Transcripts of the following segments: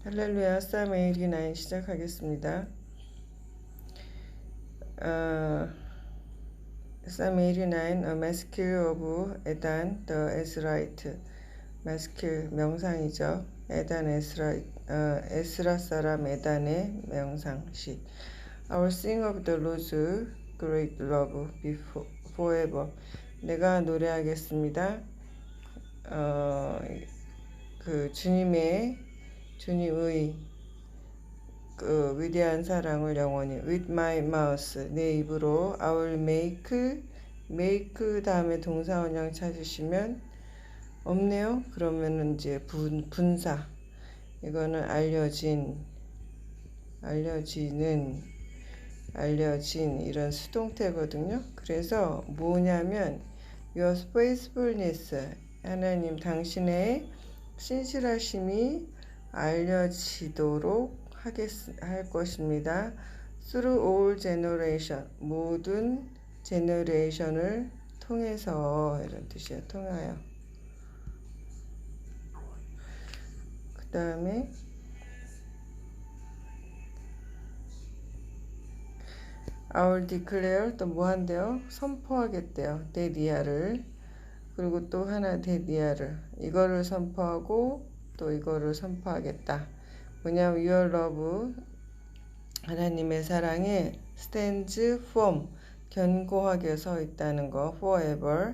할렐루야, Psalm 89 시작하겠습니다. Psalm 89, A Maskil of Edan the Ezraite. 마스킬 명상이죠. 에단 에스라 사람 에단의 명상시. I will sing of the Lord's great love forever. 내가 노래하겠습니다. 주님의 그 위대한 사랑을 영원히. With my mouth, 내 입으로. I will make 다음에 동사 원형 찾으시면 없네요. 그러면은 이제 분사. 이거는 알려진 이런 수동태거든요. 그래서 뭐냐면 your faithfulness, 하나님 당신의 신실하심이 알려지도록 할 것입니다. Through all generation, 모든 제너레이션을 통해서, 이런 뜻이에요. 통하여. 그 다음에 I will declare, 또 뭐 한대요? 선포하겠대요. 데디아를. 그리고 또 하나 데디아를. 이거를 선포하고 또 이거를 선포하겠다. 뭐냐면 your love, 하나님의 사랑에 stands firm, 견고하게 서 있다는 거. forever.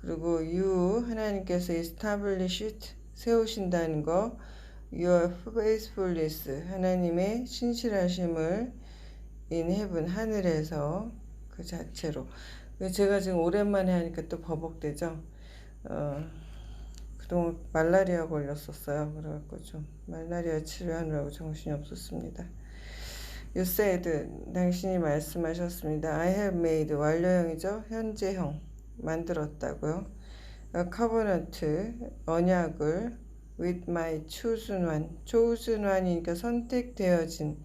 그리고 you, 하나님께서 established, 세우신다는 거. your faithfulness, 하나님의 신실하심을 in heaven, 하늘에서 그 자체로. 제가 지금 오랜만에 하니까 또 버벅대죠. 그동안 말라리아 걸렸었어요. 그래갖고 좀 말라리아 치료하느라고 정신이 없었습니다. You said, 당신이 말씀하셨습니다. I have made, 완료형이죠. 현재형 만들었다고요. A covenant, 언약을 with my chosen one이니까 선택되어진,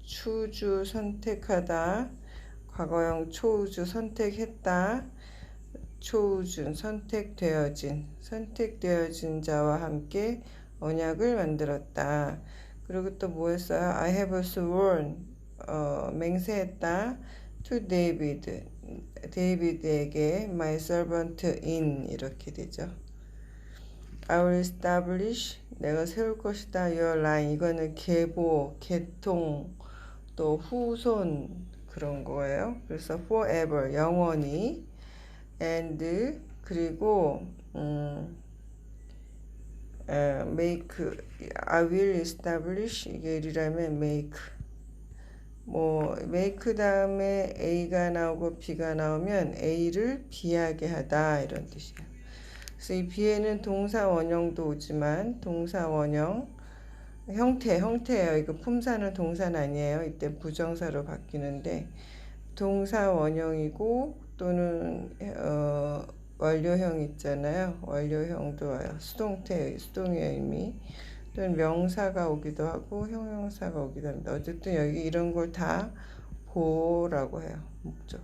choose, 선택하다. 과거형 choose, 선택했다. chosen, 선택되어진 자와 함께 언약을 만들었다. 그리고 또 뭐 했어요? I have sworn, 맹세했다. to David, 데이비드에게 my servant in, 이렇게 되죠. I will establish, 내가 세울 것이다. your line, 이거는 계보, 계통, 또 후손, 그런 거예요. 그래서 forever, 영원히. and, 그리고 make, I will establish, 이게 일이라면 make. make 다음에 A가 나오고 B가 나오면 A를 B하게 하다, 이런 뜻이에요. 그래서 이 B에는 동사 원형도 오지만, 동사 원형 형태예요. 이거 품사는 동사는 아니에요. 이때 부정사로 바뀌는데, 동사 원형이고 또는 완료형 있잖아요. 완료형도 와요. 수동의 의미, 또는 명사가 오기도 하고 형용사가 오기도 합니다. 어쨌든 여기 이런 걸 다 보라고 해요. 목적.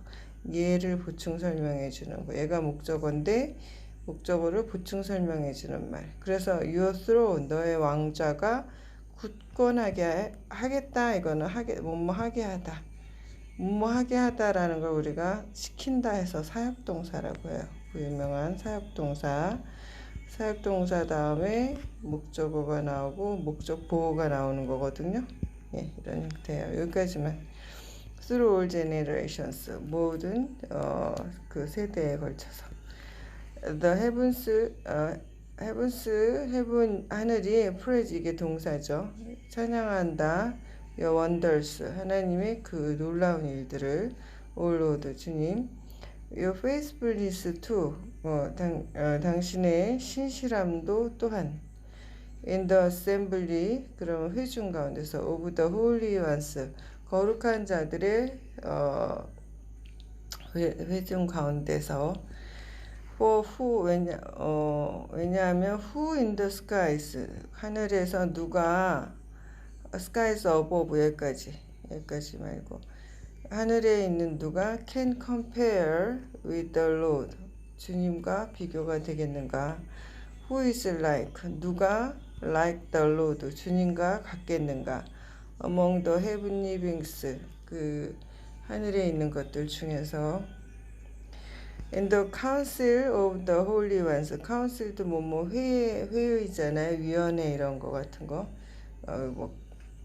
얘를 보충 설명해 주는 거. 얘가 목적어인데 목적어를 보충 설명해 주는 말. 그래서 your throne, 너의 왕좌가 굳건하게 하겠다. 이거는 뭐뭐하게 하다. 뭐뭐하게 하다라는 걸 우리가 시킨다 해서 사역동사라고 해요. 그 유명한 사역동사 다음에 목적어가 나오고 목적 보호가 나오는 거거든요. 예, 이런 형태예요. 여기까지만. Through all generations, 모든 그 세대에 걸쳐서. The heaven, 하늘이 praise, 이게 동사죠. 찬양한다. Your wonders, 하나님의 그 놀라운 일들을. O Lord, 주님. Your faithfulness too, 당신의 신실함도 또한. In the assembly, 그러면 회중 가운데서. Of the holy ones, 거룩한 자들의 회중 가운데서. For who, 왜냐하면 who in the skies, 하늘에서 누가, skies above, 여기까지 말고, 하늘에 있는 누가 can compare with the Lord, 주님과 비교가 되겠는가. Who is like, 누가 like the Lord 주님과 같겠는가 among the heavenly beings 그 하늘에 있는 것들 중에서 in the council of the holy ones council도 뭐 회의잖아요. 위원회 이런 거 같은 거 뭐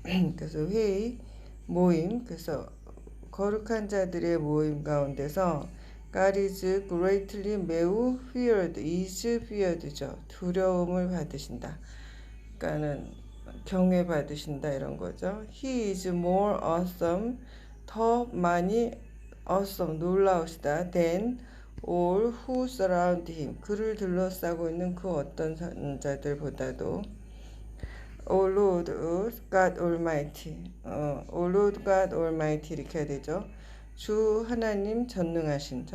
그래서 회의 모임 그래서 거룩한 자들의 모임 가운데서 God is greatly 매우 feared is feared죠. 두려움을 받으신다. 그러니까는 경외 받으신다 이런 거죠. He is more awesome 더 많이 awesome 놀라우시다 than all who surround him 그를 둘러싸고 있는 그 어떤 자들보다도 O Lord God Almighty O Lord God Almighty 이렇게 해야 되죠. 주 하나님 전능하신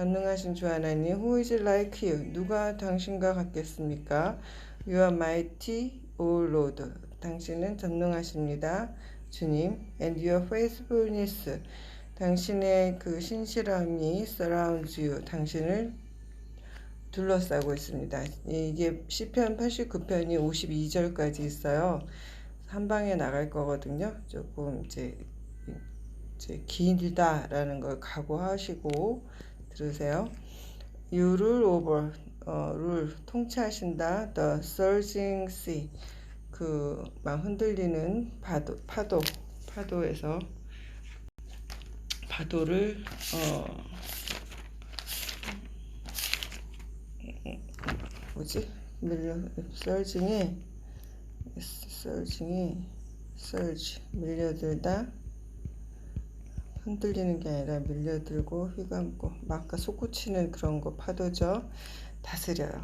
주 하나님 Who is like you 누가 당신과 같겠습니까? You are mighty O Lord 당신은 전능하십니다 주님 and your faithfulness 당신의 그 신실함이 surrounds you 당신을 둘러싸고 있습니다. 이게 시편 89편이 52절까지 있어요. 한 방에 나갈 거거든요. 조금 이제 길다라는 걸 각오하시고 들으세요. You rule over, rule 통치하신다. The surging sea, 그 막 흔들리는 파도에서 파도를 surge 밀려들다 흔들리는 게 아니라 밀려들고 휘감고 막 아까 솟구치는 그런 거 파도죠. 다스려요.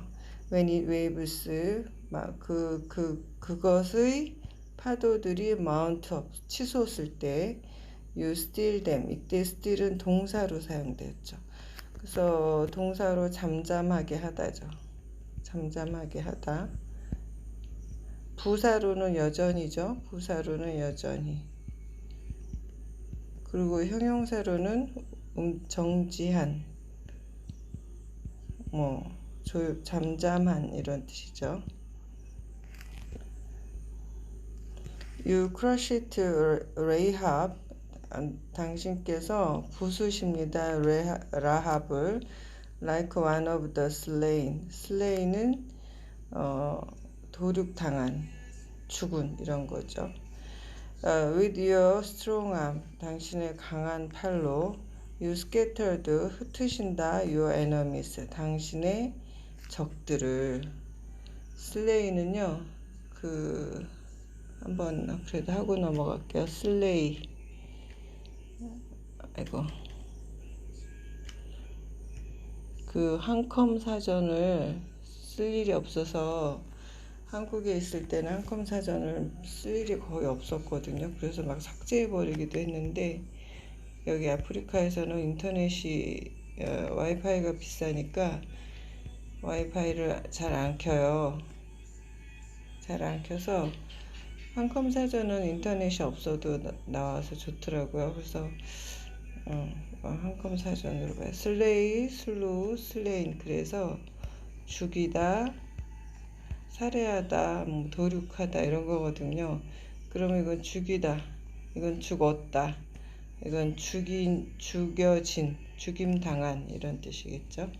When it waves 막 그것의 파도들이 mount up 치솟을 때 you still them 이때 still은 동사로 사용되었죠. 그래서 동사로 잠잠하게 하다죠. 잠잠하게 하다. 부사로는 여전히죠. 부사로는 여전히. 그리고 형용사로는 정지한, 잠잠한 이런 뜻이죠. You crushed Rahab, 당신께서 부수십니다. 라합을 like one of the slain. slay는 도륙당한, 죽은 이런 거죠. With your strong arm, 당신의 강한 팔로 you scattered, 흩으신다. your enemies, 당신의 적들을. slay는요, 한번 그래도 하고 넘어갈게요. slay. 아이고. 한컴 사전을 쓸 일이 없어서 한국에 있을 때는 한컴 사전을 쓸 일이 거의 없었거든요. 그래서 막 삭제해버리기도 했는데 여기 아프리카에서는 인터넷이 와이파이가 비싸니까 와이파이를 잘 안 켜요. 잘 안 켜서 한컴 사전은 인터넷이 없어도 나와서 좋더라고요. 그래서 한컴 사전으로 봐요. 슬레이, 슬루, 슬레인. 그래서 죽이다, 살해하다, 도륙하다 이런 거거든요. 그러면 이건 죽이다, 이건 죽었다, 이건 죽여진, 죽임당한 이런 뜻이겠죠.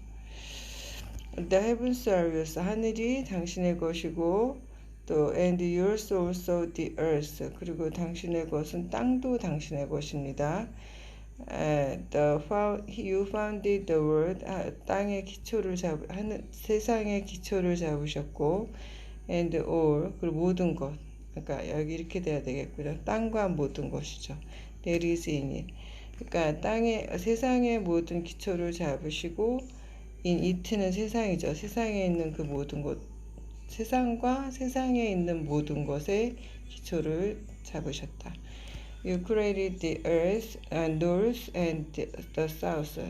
The heavens are yours. 하늘이 당신의 것이고 또 and yours also the earth. 그리고 당신의 것은 땅도 당신의 것입니다. You founded the world. 땅의 기초를 세상의 기초를 잡으셨고 and all 그리고 모든 것. 그러니까 여기 이렇게 돼야 되겠고요. 땅과 모든 것이죠. There is in it. 그러니까 세상의 모든 기초를 잡으시고 in it는 세상이죠. 세상에 있는 그 모든 것, 세상과 세상에 있는 모든 것의 기초를 잡으셨다. You created the earth, north and the south.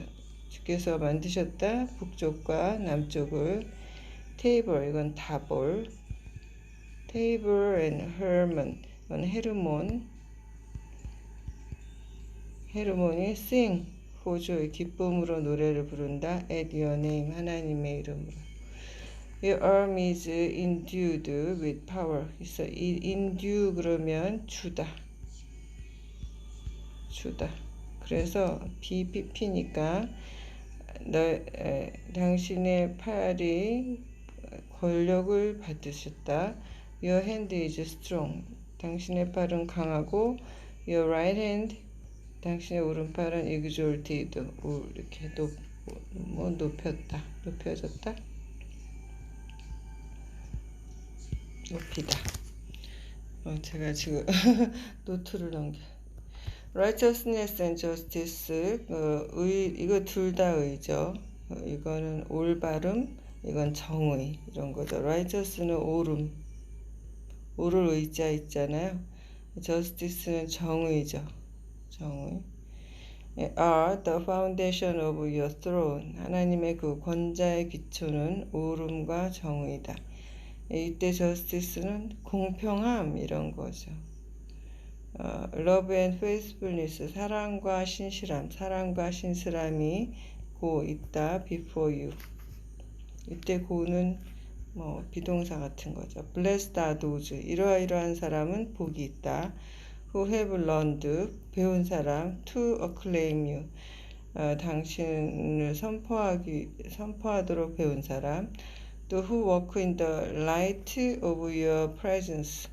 주께서 만드셨다. 북쪽과 남쪽을. Table, 이건 다볼. Table and Hermon, 이건 헤르몬. 헤르몬이 sing, 호조의 기쁨으로 노래를 부른다. At your name, 하나님의 이름으로. Your arm is endued with power. 그래서 endue 그러면 주다. 그래서 BPP니까 당신의 팔이 권력을 받으셨다. Your hand is strong. 당신의 팔은 강하고 Your right hand. 당신의 오른팔은 exalted. 이렇게 높였다. 높여졌다. 높이다. 제가 지금 노트를 넘겨. Righteousness and justice, 이거 둘 다 의죠. 이거는 올바름, 이건 정의, 이런 거죠. Righteous는 옳을 의자 있잖아요. Justice는 정의죠. 정의. Are the foundation of your throne. 하나님의 그 권자의 기초는 옳음과 정의다. 이때 justice는 공평함, 이런 거죠. Love and faithfulness, 사랑과 신실함이 고 있다. Before you. 이때 고는 비동사 같은 거죠. Blessed are those, 이러한 사람은 복이 있다. Who have learned, 배운 사람. To acclaim you, 당신을 선포하도록 배운 사람. 또 who walk in the light of your presence,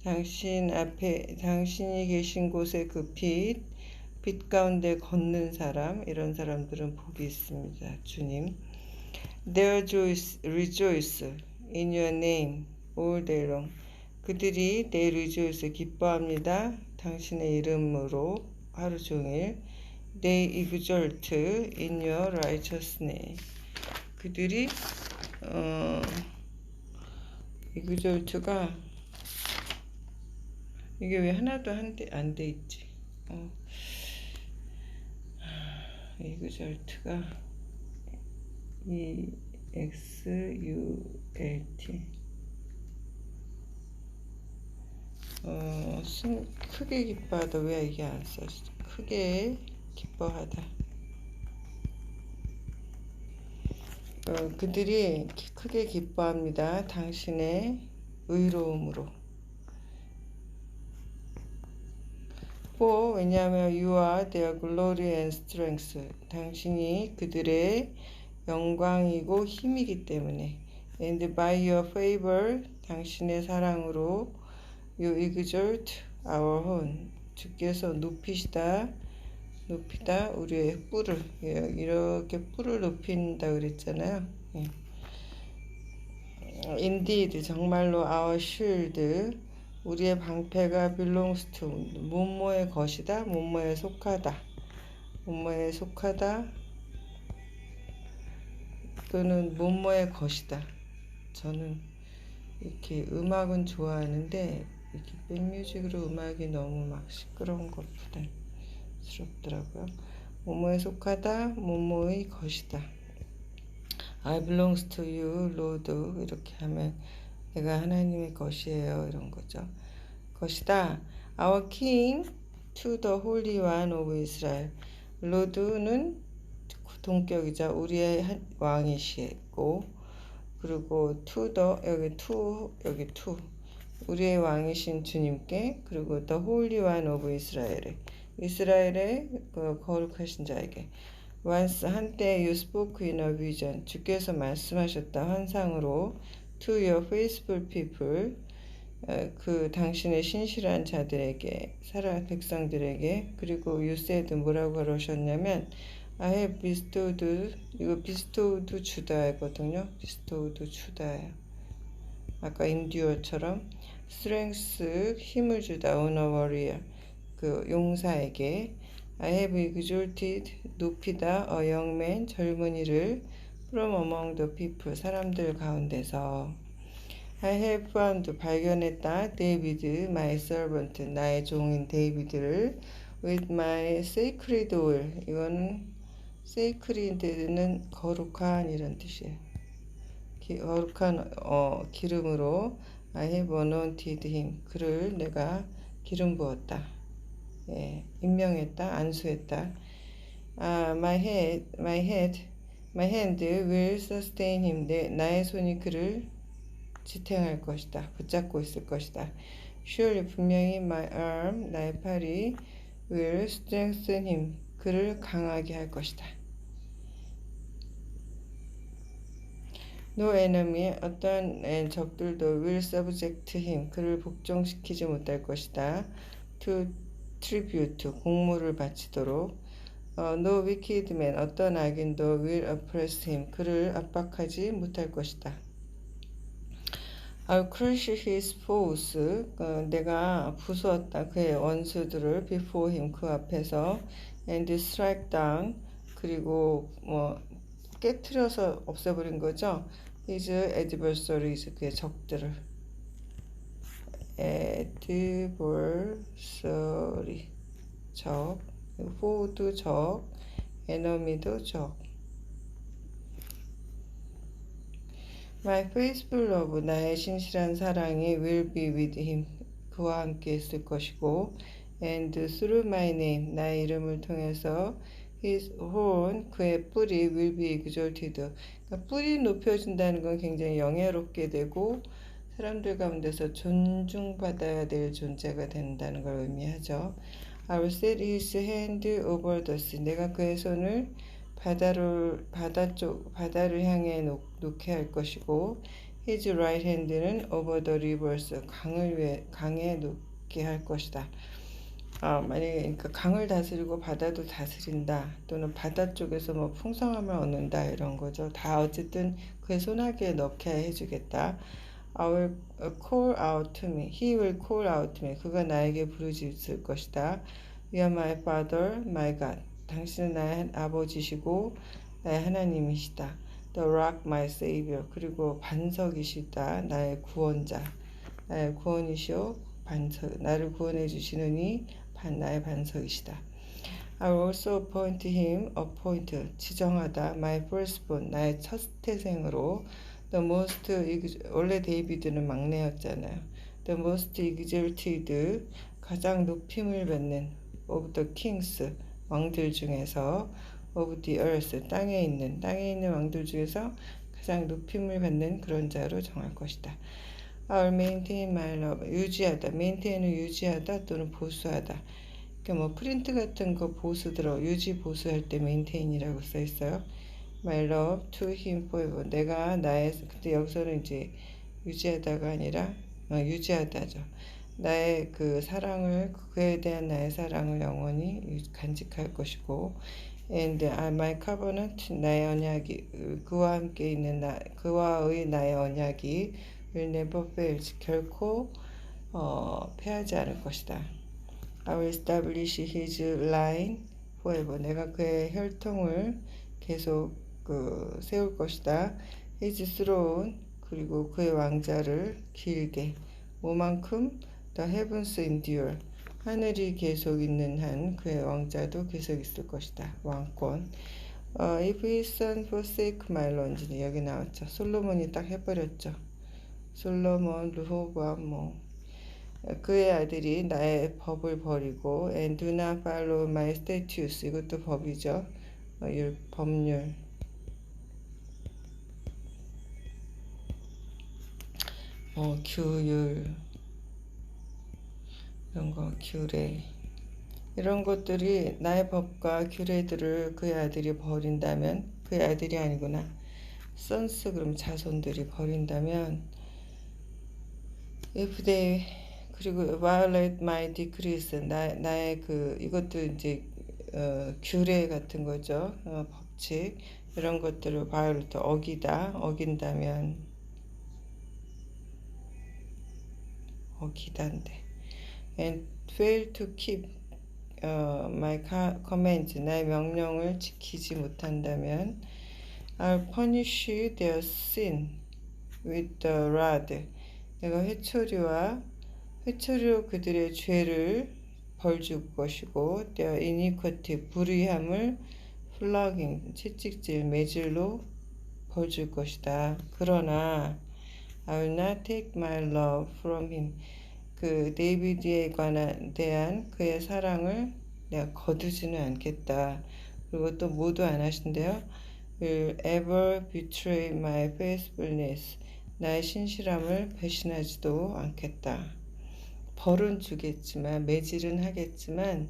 당신이 계신 곳에 그 빛 가운데 걷는 사람, 이런 사람들은 복이 있습니다. 주님. Their rejoice in your name all day long. 그들이 they rejoice, 기뻐합니다. 당신의 이름으로 하루 종일. They exult in your righteousness. 그들이 exalt가 이게 왜 하나도 안 돼 있지? exalt가 exult. 크게 기뻐하다. 왜 이게 안 써있어? 크게 기뻐하다. 그들이 크게 기뻐합니다. 당신의 의로움으로. 왜냐하면 you are their glory and strength. 당신이 그들의 영광이고 힘이기 때문에. And by your favor, 당신의 사랑으로 you exalt our horn. 주께서 높이다 우리의 뿔을. 이렇게 뿔을 높인다 그랬잖아요. Indeed, 정말로 our shield, 우리의 방패가 belongs to, 뭐뭐의 것이다, 뭐뭐에 속하다 또는 뭐뭐의 것이다. 저는 이렇게 음악은 좋아하는데 이렇게 백뮤직으로 음악이 너무 막 시끄러운 것보다 스럽더라고요. 뭐뭐에 속하다, 뭐뭐의 것이다. I belongs to you, Lord. 이렇게 하면 내가 하나님의 것이에요, 이런 거죠. 것이다. Our King to the Holy One of Israel. Lord는 동격이자 우리의 왕이시고, 그리고 to the, 여기 to 우리의 왕이신 주님께, 그리고 the Holy One of Israel, 이스라엘의 거룩하신 자에게. Once, 한때 you spoke in a vision, 주께서 말씀하셨다 환상으로. To your faithful people, 그 당신의 신실한 자들에게, 사랑 백성들에게. 그리고 you said, 뭐라고 그러셨냐면 I have bestowed, 이거 bestowed 주다거든요. bestowed 주다예요. 아까 endure처럼 strength, 힘을 주다. on a warrior, 그 용사에게. I have exalted, 높이다. a young man, 젊은이를. from among the people, 사람들 가운데서. I have found, 발견했다. David, my servant, 나의 종인 데이비드를. with my sacred oil, 이거는 sacred는 거룩한, 이런 뜻이에요. 거룩한 기름으로. I have anointed him, 그를 내가 기름 부었다. 임명했다, 안수했다. My head, My hand will sustain him. 나의 손이 그를 지탱할 것이다. 붙잡고 있을 것이다. Surely 분명히 my arm, 나의 팔이 will strengthen him. 그를 강하게 할 것이다. No enemy, 어떤 적들도 will subject him. 그를 복종시키지 못할 것이다. To tribute, 공물을 바치도록. No wicked man, 어떤 악인도 will oppress him. 그를 압박하지 못할 것이다. I'll crush his foes. 내가 부수었다. 그의 원수들을 before him. 그 앞에서. And strike down. 그리고 깨트려서 없애버린 거죠. His adversaries. 그의 적들을. adversary. 적. foe도 적. enemy도 적. My faithful love, 나의 신실한 사랑이 will be with him, 그와 함께 있을 것이고, and through my name, 나의 이름을 통해서 his horn, 그의 뿔이 will be exalted. 그러니까 뿔이 높여진다는 건 굉장히 영예롭게 되고 사람들 가운데서 존중받아야 될 존재가 된다는 걸 의미하죠. I will set his hand over the sea. 내가 그의 손을 바다를 향해 놓게 할 것이고, his right hand는 over the rivers, 강에 놓게 할 것이다. 만약에 그러니까 강을 다스리고 바다도 다스린다, 또는 바다 쪽에서 풍성함을 얻는다 이런 거죠. 다 어쨌든 그의 손아귀에 넣게 해주겠다. I will call out to me. He will call out to me. 그가 나에게 부르짖을 것이다. You are my father, my God. 당신은 나의 아버지시고 나의 하나님이시다. The rock, my savior. 그리고 반석이시다. 나의 구원자. 나의 구원이시오. 반석. 나를 구원해 주시느니 나의 반석이시다. I will also appoint him, 지정하다. My firstborn, 나의 첫 태생으로. The most, 원래 데이비드는 막내였잖아요. The most exalted, 가장 높임을 받는 of the kings, 왕들 중에서 of the earth, 땅에 있는 왕들 중에서 가장 높임을 받는 그런 자로 정할 것이다. I will maintain my love, 유지하다. maintain은 유지하다 또는 보수하다. 그러니까 프린트 같은 거 유지 보수할 때 maintain이라고 써 있어요. My love to him forever. 내가 근데 여기서는 이제 유지하다가 아니라 유지하다죠. 나의 그 사랑을, 그에 대한 나의 사랑을 영원히 간직할 것이고, and my covenant, 나의 언약이, 그와 함께 있는 그와의 나의 언약이 will never fail, 결코 패하지 않을 것이다. I will establish his line forever. 내가 그의 혈통을 계속 세울 것이다. His throne, 그리고 그의 왕자를 길게, 뭐만큼? The heavens endure. 하늘이 계속 있는 한 그의 왕자도 계속 있을 것이다. 왕권. If his son forsake my laws, 여기 나왔죠. 솔로몬이 딱 해버렸죠. 솔로몬, 르호보암, 그의 아들이 나의 법을 버리고 and do not follow my statutes, 이것도 법이죠. 법률. 규율, 이런 거, 규례, 이런 것들이 나의 법과 규례들을 그의 아들이 버린다면, 그의 아들이 아니구나, sons, 그럼 자손들이 버린다면, if they, 그리고 violate my decrees, 나의 이것도 이제 규례 같은 거죠. 법칙, 이런 것들을 violate, 어긴다면, 어기다인데, and fail to keep my commands, 나의 명령을 지키지 못한다면, I'll punish their sin with the rod. 내가 회초리로 그들의 죄를 벌줄 것이고, their iniquity, 불의함을 flogging, 채찍질, 매질로 벌줄 것이다. 그러나 I will not take my love from him. 그 데이비드에 대한 그의 사랑을 내가 거두지는 않겠다. 그리고 또 모두 안 하신대요. will ever betray my faithfulness. 나의 신실함을 배신하지도 않겠다. 벌은 주겠지만 매질은 하겠지만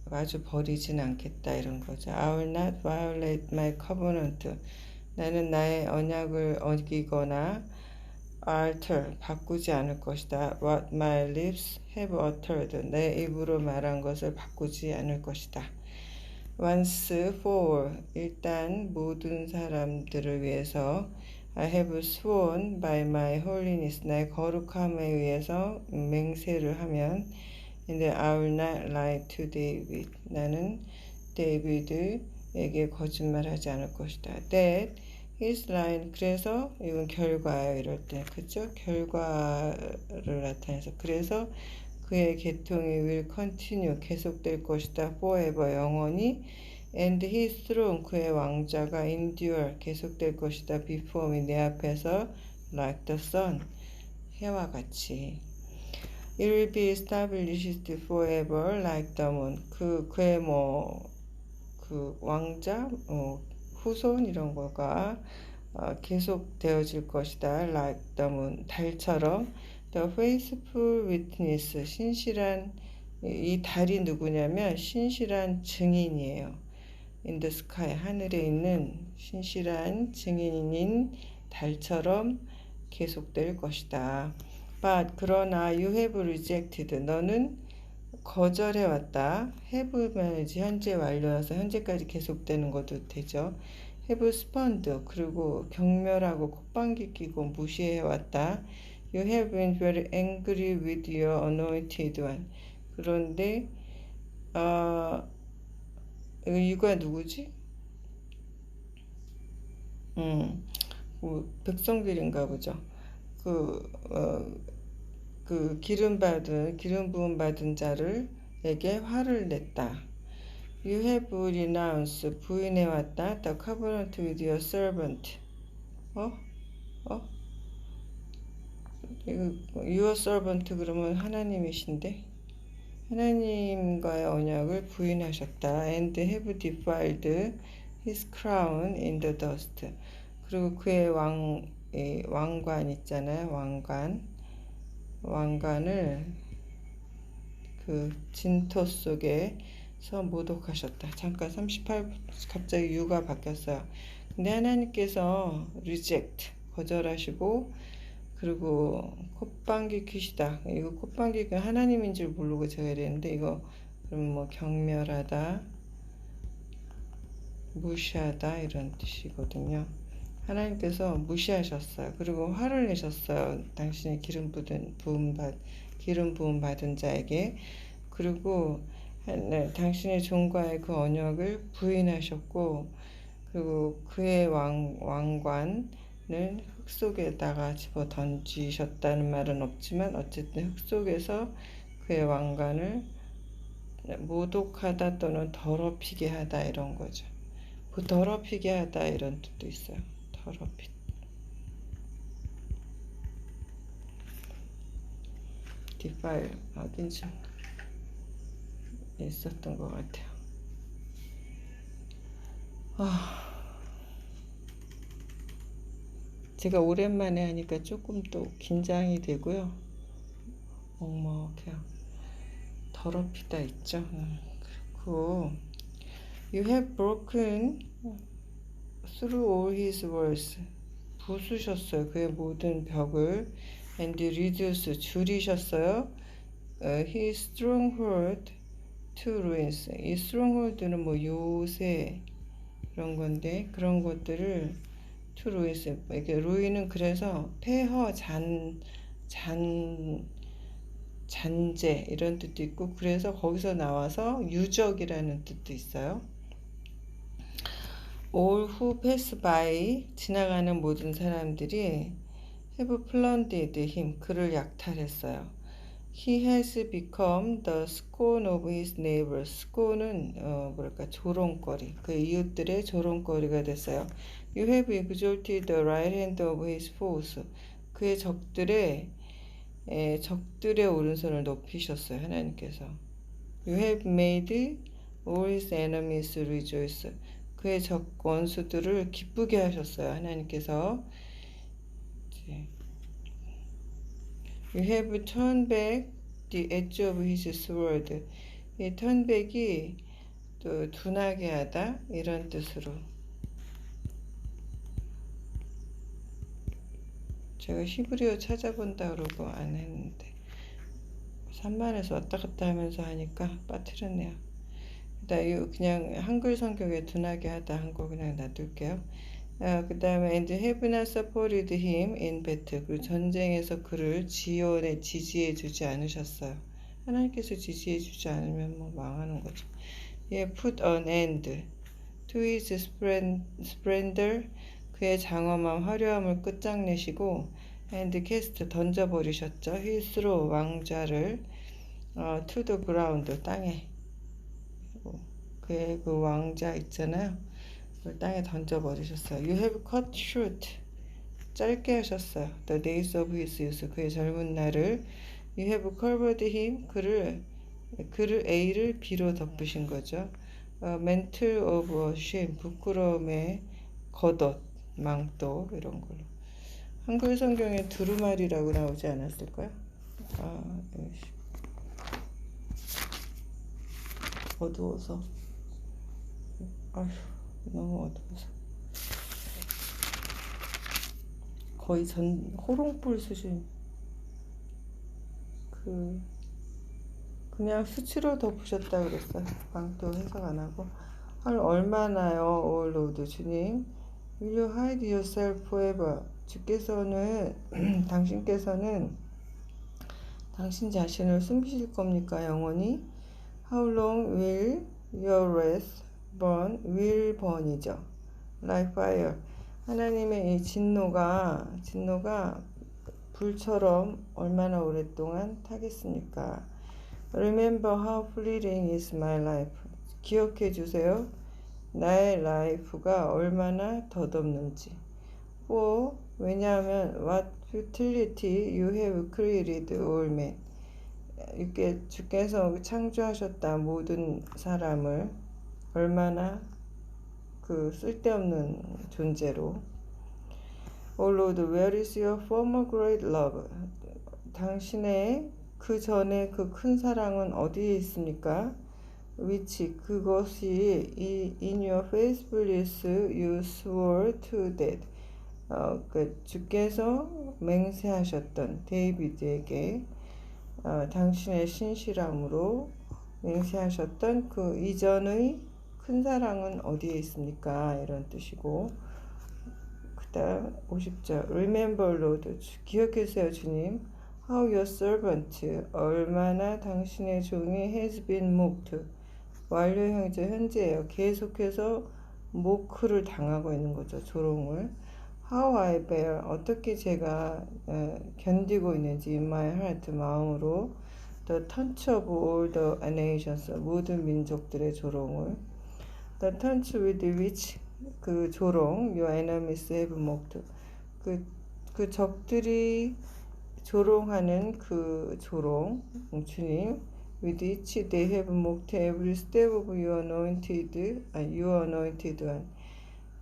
마주 버리진 않겠다 이런 거죠. I will not violate my covenant. 나는 나의 언약을 어기거나 alter 바꾸지 않을 것이다. What my lips have uttered. 내 입으로 말한 것을 바꾸지 않을 것이다. Once for all. 일단 모든 사람들을 위해서 I have sworn by my holiness. 나의 거룩함에 의해서 맹세를 하면 And I will not lie to David. 나는 데이비드에게 거짓말하지 않을 것이다. That his line. 그래서 이건 결과예요. 이럴 때 그죠? 결과를 나타내서 그래서 그의 계통이 will continue. 계속될 것이다. forever. 영원히. And his throne. 그의 왕좌가 endure. 계속될 것이다. before me. 내 앞에서 like the sun. 해와 같이. It will be established forever like the moon. 그의 그 왕자, 후손 이런 거가 계속 되어질 것이다. Like the moon. 달처럼. The faithful witness. 신실한, 이 달이 누구냐면 신실한 증인이에요. In the sky. 하늘에 있는 신실한 증인인 달처럼 계속될 것이다. But 그러나 you have rejected. 너는 거절해왔다. have면 이제 현재 완료여서 현재까지 계속되는 것도 되죠. have spurned. 그리고 경멸하고 콧방귀 끼고 무시해왔다. You have been very angry with your anointed one. 그런데 이거 누구지? 백성들인가 보죠. 그 기름 부음 받은 자를에게 화를 냈다. You have renounced. 부인해왔다. The covenant with your servant. Your servant 그러면 하나님이신데 하나님과의 언약을 부인하셨다. And have defiled his crown in the dust. 그리고 그의 왕관 있잖아요. 왕관을 그 진토 속에서 모독하셨다. 잠깐 38 갑자기 유가 바뀌었어요. 근데 하나님께서 reject 거절하시고 그리고 콧방귀 퀴시다. 이거 콧방귀가 하나님인 줄 모르고 제가 이랬는데 이거 그럼 뭐 경멸하다, 무시하다 이런 뜻이거든요. 하나님께서 무시하셨어요. 그리고 화를 내셨어요. 당신이 기름 부음 받은 자에게. 그리고 당신의 종과의 그 언약을 부인하셨고 그리고 그의 왕관을 흙 속에다가 집어 던지셨다는 말은 없지만 어쨌든 흙 속에서 그의 왕관을 모독하다 또는 더럽히게 하다 이런 거죠. 더럽히게 하다 이런 뜻도 있어요. 더럽히. defile 어딘 좀 있었던 것 같아요. 제가 오랜만에 하니까 조금 또 긴장이 되고요. 그냥 더럽히다 있죠. 그리고 You have broken through all his walls. 부수셨어요. 그의 모든 벽을. And reduce 줄이셨어요. His stronghold to ruins. 이 stronghold는 뭐 요새 그런 건데 그런 것들을 to ruins. 이게 ruin은 그래서 폐허, 잔재 이런 뜻도 있고 그래서 거기서 나와서 유적이라는 뜻도 있어요. All who pass by. 지나가는 모든 사람들이 have plundered him. 그를 약탈했어요. He has become the scorn of his neighbors. scorn은 조롱거리. 그 이웃들의 조롱거리가 됐어요. You have exalted the right hand of his foes. 그의 적들의 오른손을 높이셨어요. 하나님께서. You have made all his enemies rejoice. 그의 적 원수들을 기쁘게 하셨어요. 하나님께서 이제 You have turned back the edge of his sword. 이 turn back이 또 둔하게 하다 이런 뜻으로 제가 히브리어 찾아본다 그러고 안 했는데 산만해서 왔다 갔다 하면서 하니까 빠뜨렸네요. 그냥 한글 성경에 둔하게 하다 한 거 그냥 놔둘게요. 그 다음에 and have not supported him in battle. 그리고 전쟁에서 그를 지지해 주지 않으셨어요. 하나님께서 지지해 주지 않으면 뭐 망하는 거죠. 예, put an end to his splendor. 그의 장엄한 화려함을 끝장내시고 and cast 던져버리셨죠. his 왕좌를 to the ground 땅에. 그의 그 왕자 있잖아요. 그걸 땅에 던져버리셨어요. You have cut short. 짧게 하셨어요. The days of his youth. 그의 젊은 날을. You have covered him. 그를 A를 B로 덮으신 거죠. mantle of shame. 부끄러움의 겉옷, 망토 이런 걸로. 한글 성경에 두루마리라고 나오지 않았을까요? 어두워서. 아휴, 너무 어두워서. 거의 호롱불 수준. 그냥 수치로 덮으셨다 그랬어요. 망토 해석 안 하고. 얼마나요, O Lord 주님? Will you hide yourself forever? 주께서는 당신께서는 당신 자신을 숨기실 겁니까, 영원히? How long will your wrath burn? will burn이죠. Like fire. 하나님의 이 진노가 불처럼 얼마나 오랫동안 타겠습니까? Remember how fleeting is my life. 기억해 주세요. 나의 라이프가 얼마나 덧없는지. 왜냐하면 what futility you have created all men. 이렇게 주께서 창조하셨다 모든 사람을 얼마나 그 쓸데없는 존재로. O Lord, where is your former great love? 당신의 그 전에 그 큰 사랑은 어디에 있습니까? which 그것이 in your faithfulness you swore to that. 주께서 맹세하셨던 데이비드에게 당신의 신실함으로 맹세하셨던 그 이전의 큰 사랑은 어디에 있습니까? 이런 뜻이고, 그 다음 50절 Remember Lord, 기억하세요 주님. How your servant, 얼마나 당신의 종이 has been mocked. 완료형이죠. 현재예요. 계속해서 모크를 당하고 있는 거죠. 조롱을. How I bear, 어떻게 제가 견디고 있는지 in my heart, 마음으로. The taunt of all the nations, 모든 민족들의 조롱을. The taunt with which, 그 조롱, your enemies have mocked. 그 적들이 조롱하는 그 조롱, 주님. With which they have mocked every step of your anointed one.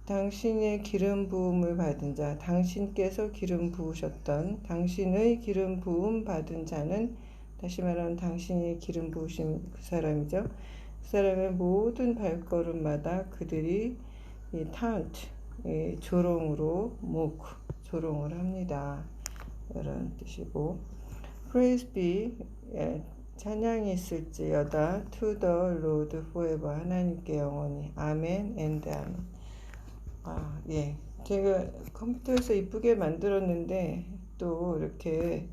당신의 기름 부음을 받은 자, 당신께서 기름 부으셨던 당신의 기름 부음 받은 자는, 다시 말하면 당신이 기름 부으신 그 사람이죠. 그 사람의 모든 발걸음마다 그들이 이 taunt, 이 조롱으로 조롱을 합니다. 이런 뜻이고, Praise be, 찬양이 있을지어다 to the Lord forever. 하나님께 영원히. 아멘 and 아멘. 예. 제가 컴퓨터에서 이쁘게 만들었는데 또 이렇게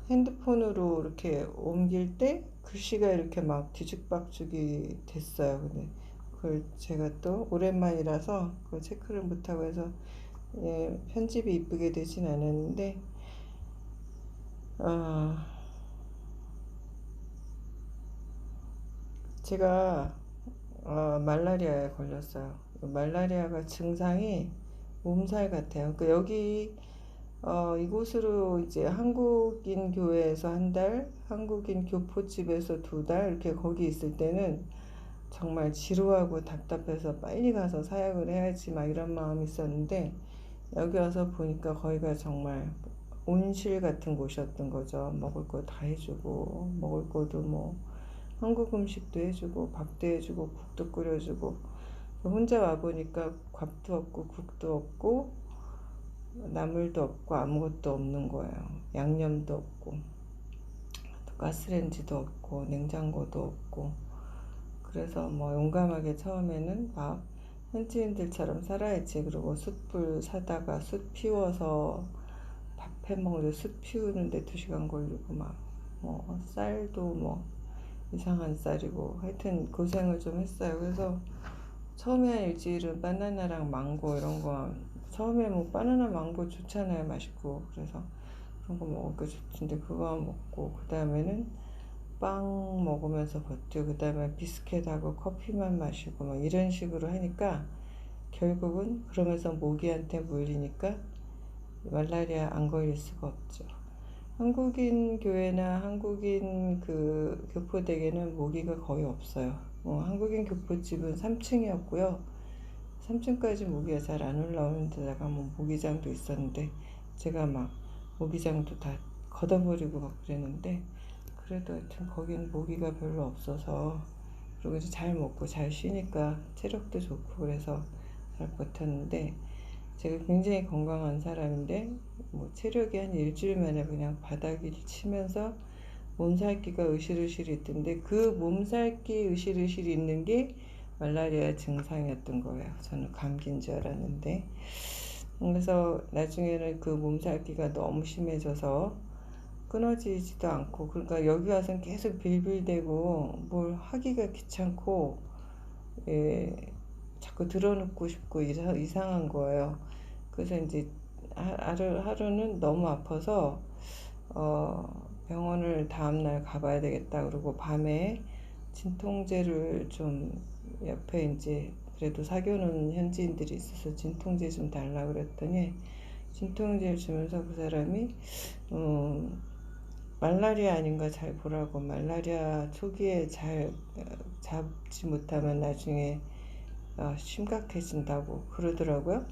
핸드폰으로 이렇게 옮길 때 글씨가 이렇게 막 뒤죽박죽이 됐어요. 근데 그걸 제가 또 오랜만이라서 그걸 체크를 못하고 해서 편집이 이쁘게 되진 않았는데 제가 말라리아에 걸렸어요. 말라리아가 증상이 몸살 같아요. 여기 이곳으로 이제 한국인 교회에서 한 달, 한국인 교포집에서 2달 이렇게 거기 있을 때는 정말 지루하고 답답해서 빨리 가서 사역을 해야지 막 이런 마음이 있었는데 여기 와서 보니까 거기가 정말 온실 같은 곳이었던 거죠. 먹을 거 다 해주고 먹을 거도 뭐 한국 음식도 해주고 밥도 해주고 국도 끓여주고 혼자 와보니까 밥도 없고 국도 없고 나물도 없고 아무것도 없는 거예요. 양념도 없고 가스레인지도 없고 냉장고도 없고 그래서 뭐 용감하게 처음에는 막 현지인들처럼 살아야지 그러고 숯불 사다가 숯 피워서 밥 해먹는데 숯 피우는데 2시간 걸리고 막 뭐 쌀도 뭐 이상한 쌀이고 하여튼 고생을 좀 했어요. 그래서 처음에 한 일주일은 바나나랑 망고 이런 거 처음에 뭐 바나나 망고 좋잖아요. 맛있고 그래서 그런 거 먹으니까 좋던데 그거 먹고 그 다음에는 빵 먹으면서 버티고 그 다음에 비스켓하고 커피만 마시고 막 이런 식으로 하니까 결국은 그러면서 모기한테 물리니까 말라리아 안 걸릴 수가 없죠. 한국인 교회나 한국인 그 교포댁에는 모기가 거의 없어요. 한국인 교포집은 3층이었고요. 3층까지 모기가 잘 안 올라오는 데다가 뭐 모기장도 있었는데 제가 막 모기장도 다 걷어버리고 막 그랬는데 그래도 하여튼 거긴 모기가 별로 없어서 그리고 이제 잘 먹고 잘 쉬니까 체력도 좋고 그래서 잘 버텼는데 제가 굉장히 건강한 사람인데 뭐 체력이 한 일주일 만에 그냥 바닥을 치면서 몸살기가 으실으실 있던데 그 몸살기 으실으실 있는 게 말라리아 증상이었던 거예요. 저는 감기인 줄 알았는데 그래서 나중에는 그 몸살기가 너무 심해져서 끊어지지도 않고 그러니까 여기 와서는 계속 빌빌대고 뭘 하기가 귀찮고 자꾸 들어눕고 싶고 이상한 거예요. 그래서 이제 하루는 너무 아파서 병원을 다음날 가봐야 되겠다 그러고 밤에 진통제를 좀 옆에 이제 그래도 사귀어놓은 현지인들이 있어서 진통제 좀 달라 그랬더니 진통제를 주면서 그 사람이 말라리아 아닌가 잘 보라고 말라리아 초기에 잘 잡지 못하면 나중에 심각해진다고 그러더라고요.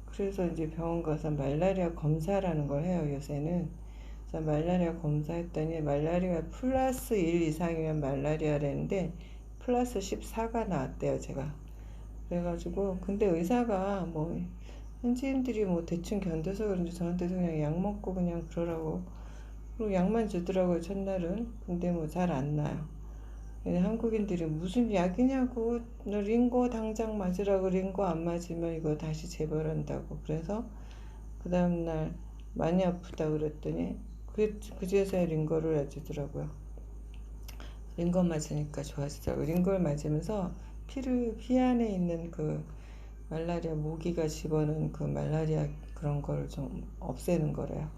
그래서 이제 병원 가서 말라리아 검사라는 걸 해요, 요새는. 그래서 말라리아 검사했더니 말라리아 플러스 1 이상이면 말라리아라는데 플러스 14가 나왔대요, 제가. 그래가지고 근데 의사가 뭐 현지인들이 뭐 대충 견뎌서 그런지 저한테도 그냥 약 먹고 그냥 그러라고 그리고 약만 주더라고요, 첫날은. 근데 뭐 잘 안 나요. 한국인들이 무슨 약이냐고 너 링거 당장 맞으라고 링거 안 맞으면 이거 다시 재발한다고 그래서 그 다음날 많이 아프다 그랬더니 그제서야 링거를 해주더라고요. 링거 맞으니까 좋아지더라고요. 링거를 맞으면서 피 안에 있는 그 말라리아 모기가 집어넣은 그 말라리아 그런 걸 좀 없애는 거래요.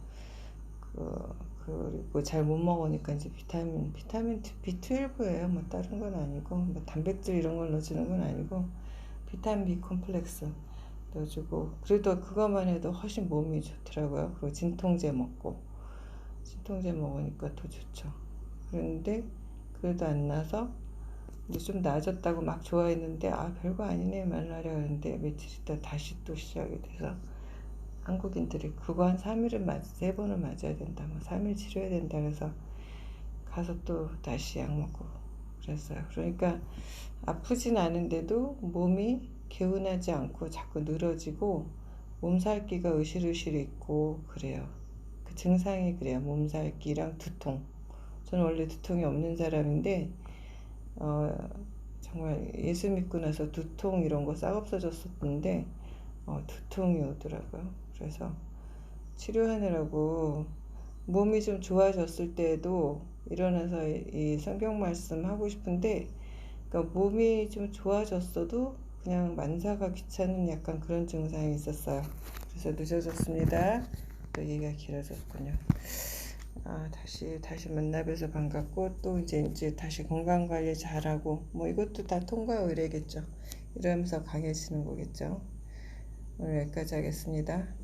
그리고 잘 못 먹으니까 이제 비타민 B12예요. 뭐 다른 건 아니고 뭐 단백질 이런 걸 넣어주는 건 아니고 비타민 B 콤플렉스 넣어주고 그래도 그것만 해도 훨씬 몸이 좋더라고요. 그리고 진통제 먹으니까 더 좋죠. 그런데 그래도 안 나서 이제 좀 나아졌다고 막 좋아했는데 별거 아니네 말라리아 그런데 며칠 있다 다시 또 시작이 돼서 한국인들이 그거 한 3일은 3번을 맞아야 된다. 뭐 3일 치료해야 된다. 그래서 가서 또 다시 약 먹고 그랬어요. 그러니까 아프진 않은데도 몸이 개운하지 않고 자꾸 늘어지고 몸살기가 으실으실 있고 그래요. 그 증상이 그래요. 몸살기랑 두통. 저는 원래 두통이 없는 사람인데 정말 예수 믿고 나서 두통 이런 거 싹 없어졌었는데 두통이 오더라고요. 그래서 치료하느라고 몸이 좀 좋아졌을 때에도 일어나서 이 성경 말씀 하고 싶은데 그러니까 몸이 좀 좋아졌어도 그냥 만사가 귀찮은 약간 그런 증상이 있었어요. 그래서 늦어졌습니다. 또 얘기가 길어졌군요. 다시 만나 뵈서 반갑고 또 이제 다시 건강 관리 잘하고 뭐 이것도 다 통과 의례겠죠. 이러면서 강해지는 거겠죠. 오늘 여기까지 하겠습니다.